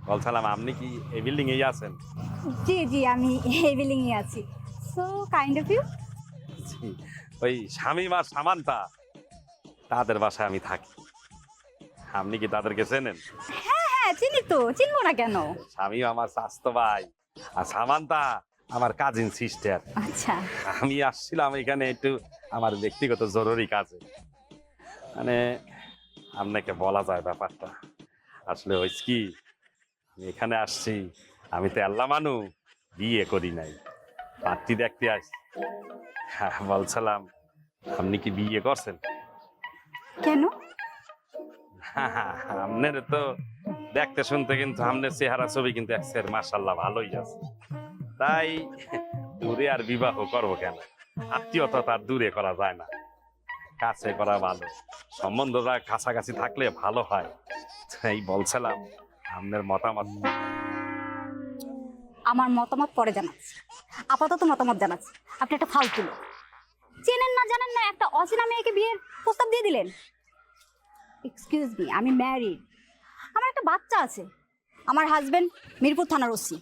বলছিলাম আপনি কি এই বিল্ডিং এই আছেন? জি জি, আমি এই বিল্ডিং এ আছি। So kind of you. জি, ওই শামীম আর সামান্তা তাদের বাসায় আমি থাকি। আপনি কি তাদেরকে চেনেন? হ্যাঁ হ্যাঁ, চিনি তো, চিনবো না কেন? শামীম আমার স্বাস্থ্য ভাই আর সামান্তা আমার কাজিন সিস্টার। আচ্ছা। আমি আসছিলাম এখানে একটু আমার ব্যক্তিগত জরুরি কাজে। মানে আপনাকে বলা যায় ব্যাপারটা আসলে হয়েছে কি, আমি এখানে আসছি, আমি তো আল্লাহ মানু, বিয়ে করি নাই, পাত্রী দেখতে আসছি। হ্যাঁ বলছিলাম আপনি কি বিয়ে করছেন? কেন? আপনার তো দেখতে শুনতে কিন্তু আপনার চেহারা ছবি কিন্তু এক্সের মাশাল্লাহ ভালোই আছে। তাই দূরে আর বিবাহ করবো কেন? আত্মীয়তা তার দূরে করা যায় না, কাছে করা ভালো। সম্বন্ধটা কাছাকাছি থাকলে ভালো হয়। তাই বলছিলাম আপনার মতামত। আমার মতামত পরে জানাচ্ছি, আপাতত মতামত জানাচ্ছি। আপনি একটা ফালতু লোক। চেনেন না জানেন না একটা অচেনা মেয়েকে বিয়ের প্রস্তাব দিয়ে দিলেন। এক্সকিউজ মি, আমি ম্যারিড, আমার একটা বাচ্চা আছে। আমার হাজবেন্ড মিরপুর থানার ওসি।